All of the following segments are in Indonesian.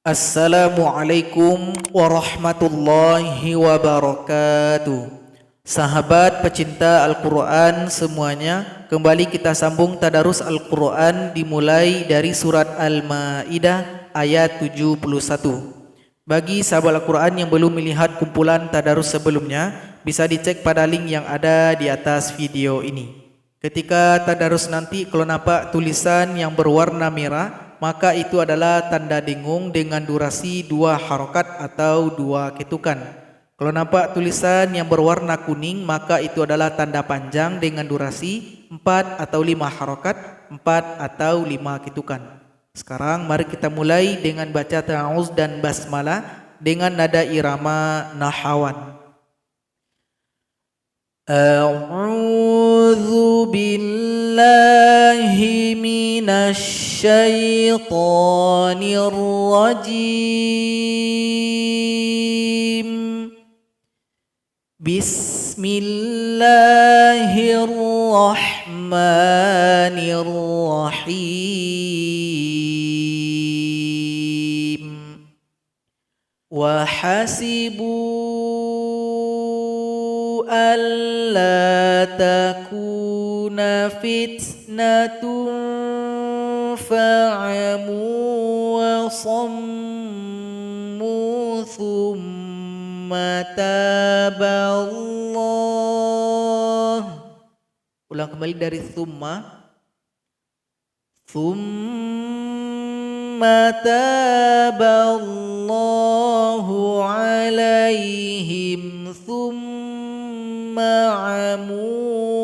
Assalamualaikum warahmatullahi wabarakatuh. Sahabat pecinta Al-Quran semuanya, kembali kita sambung tadarus Al-Quran dimulai dari surat Al-Ma'idah ayat 71. Bagi sahabat Al-Quran yang belum melihat kumpulan tadarus sebelumnya, bisa dicek pada link yang ada di atas video ini. Ketika tadarus nanti kalau nampak tulisan yang berwarna merah, maka itu adalah tanda dengung dengan durasi 2 harokat atau 2 ketukan. Kalau nampak tulisan yang berwarna kuning, maka itu adalah tanda panjang dengan durasi 4 atau 5 harokat, 4 atau 5 ketukan. Sekarang mari kita mulai dengan baca ta'awuz dan basmalah dengan nada irama nahawan. A'udzu billahi minasy syaithanir rajim. Bismillahirrahmanirrahim. Wa hasibu alla takuna fitnatun fa'amu wa sammu thumma taballah. Ulang kembali dari thumma taballahu alaihim ma'amu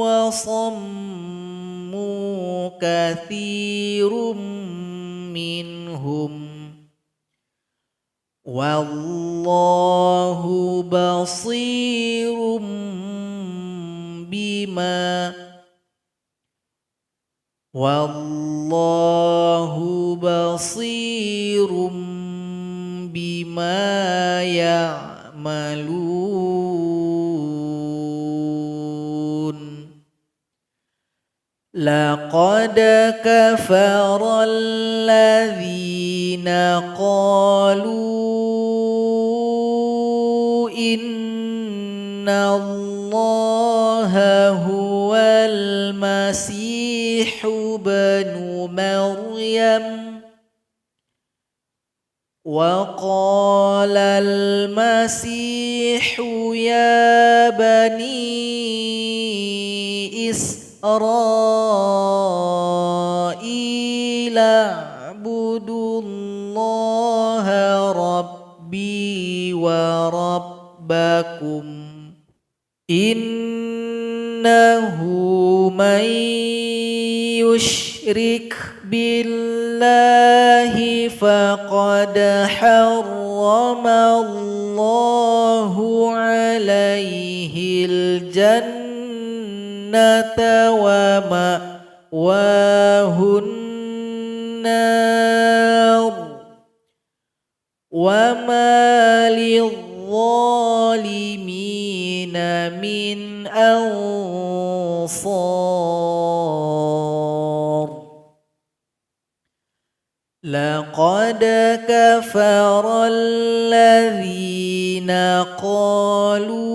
wa sammu kathirum minhum wallahu basirum bima ya'malun. Laqad kafara alladhina qalu inna allaha huwal masihu banu maryam wa qala al-masihu ya bani Israila abudullaha rabbi wa rabbakum innahu man yushrik billahi faqad harrama Allahu alaihil jannata wa ma'wahun nar wa ma lidh-dhalimina min ansar. Laqad kafara alladhina qalu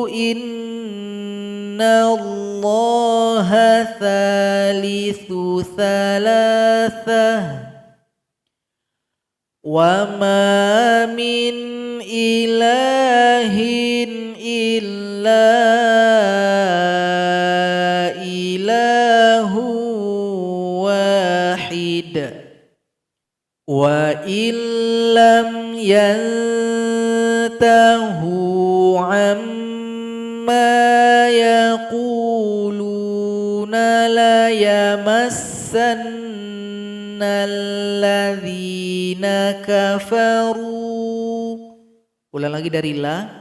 inna allaha thalithu thalathah wa ma min ilahin illa ilahu wahid wa illam yantahu amma yaquluna la yamassanna alladhina kafaru. Ulang lagi dari la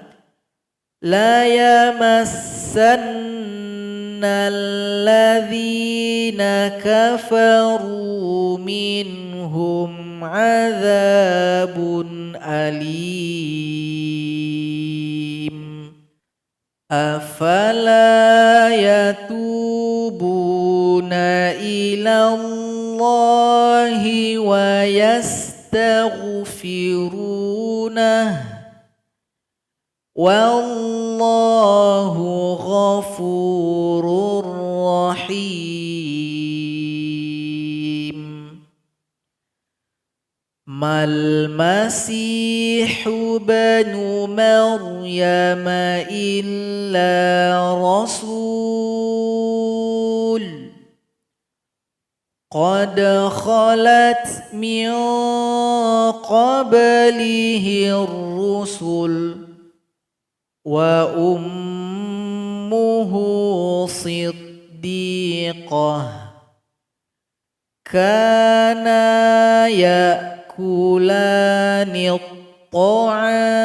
yamassanna alladhina kafaru minhum adzabun alim. Afala yatubuna ila Allah ويستغفرونه والله غفور رحيم. ما المسيح بن مريم إلا رسول قد خلت من قبله الرسل وأمه صديقة كانا يأكلان الطعام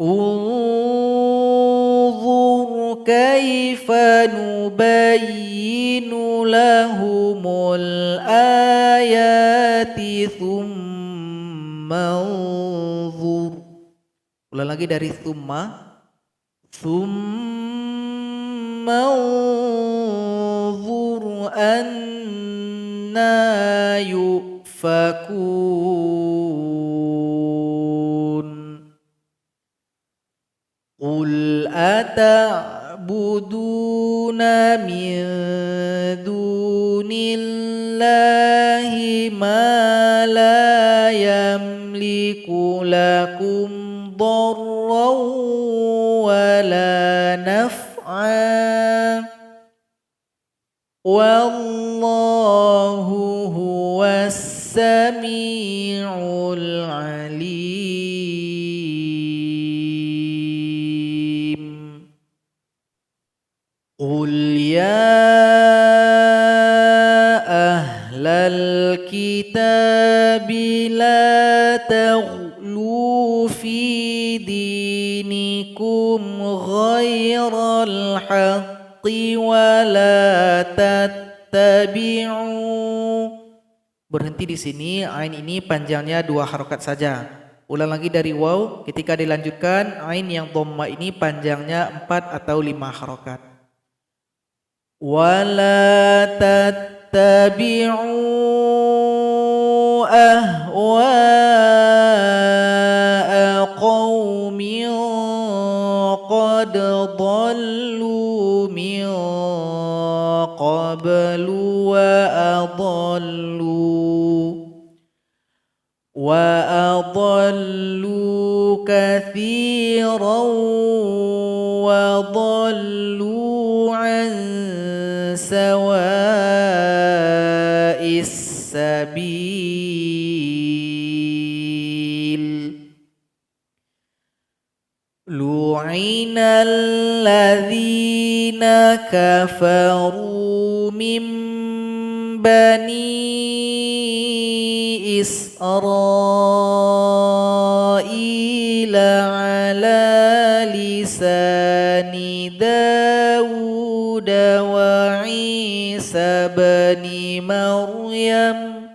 انظر كيف نبين لهم الآيات ثم انظر. Ulang lagi dari thumma انظur anna yufakun. Qul ata'buduna min dunillahi ma la yamliku lakum darran wa la naf'a wallahu huwas sami'ul alim. Qul ya ahlal kitabi la taghlu fi dinikum ghairal haqqi wa la tattabi'u. Berhenti di sini, ain ini panjangnya 2 harokat saja. Ulang lagi dari waw, ketika dilanjutkan ain yang dhamma ini panjangnya 4 atau 5 harokat. Wala tattabi'u ahwa'a qaumin qad dhallu min qablu wa adallu kathiran wa dhallu an sawa'is sabil. Lu'ina alladhina kafaru min bani Israila ala lisani Dawud wa Isa bani Maryam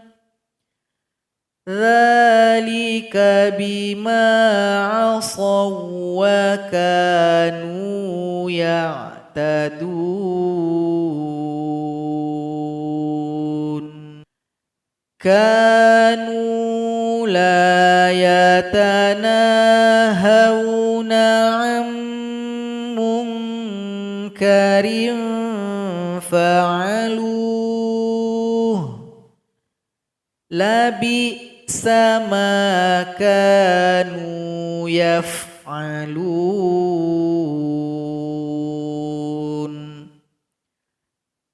dzalika bima 'asaw wa kanu ya'tadun. Kanu la yatanahawna 'an munkarin fa'aluh labi'sa ma kanu yaf'alun.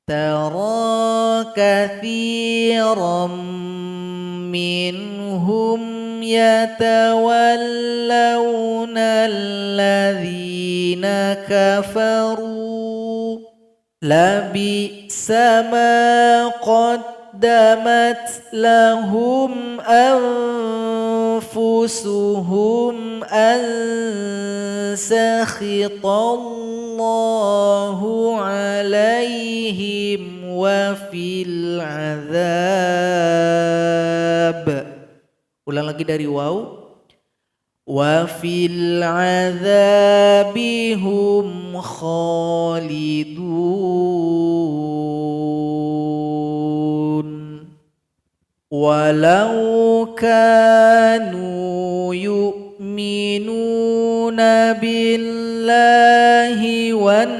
Tara kathiran minhum yatawallawna alladhina kafaru labi'sa ma qaddamat lahum anfusuhum an sakhitallahu alaihim wa fil azab. Ulang lagi dari waw. Wa fil azabi hum khalidun. walau kanu yu'minuna billahi wan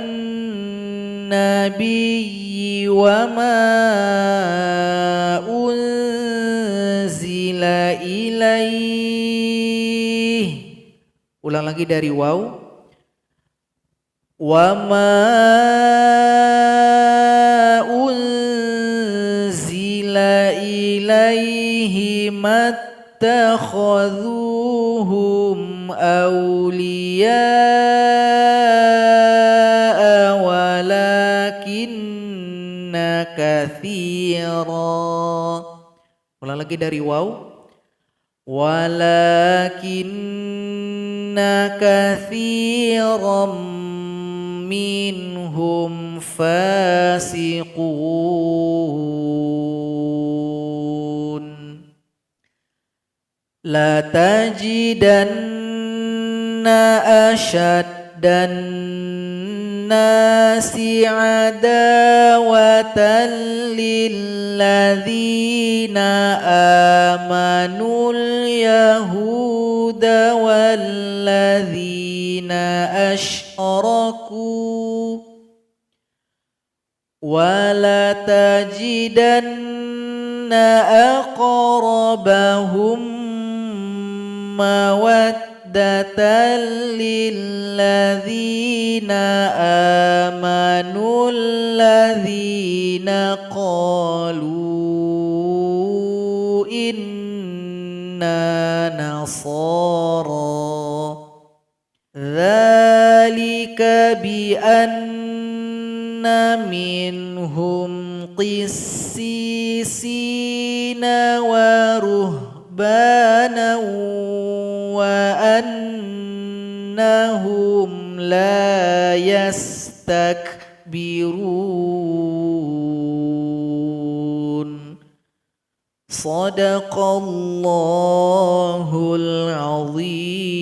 nabiyyi wa ma unzila ilaih. Ulang lagi dari waw. Wa ma unzila ilaihi mattakhaduhum awliya'a walakinna katsira. Ulang lagi dari waw. Walakinna katsiran minhum fasiqun. La tajidanna ashaddan nasi adawatan lilladzina amanul yahuda walladzina asyraku wala tajidanna aqrabahum mawaddatan lilladzina amanu alladzina qalu inna nasara dzalika bi anna minhum qissisina wa ruhbana wa annahum la yastakbirun. Sadaqallahul azim.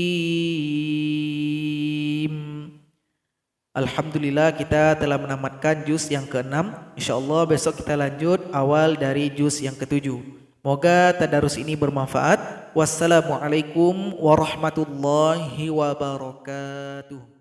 Alhamdulillah kita telah menamatkan juz yang ke-6. InsyaAllah besok kita lanjut awal dari juz yang ke-7. Moga tadarus ini bermanfaat. Wassalamualaikum warahmatullahi wabarakatuh.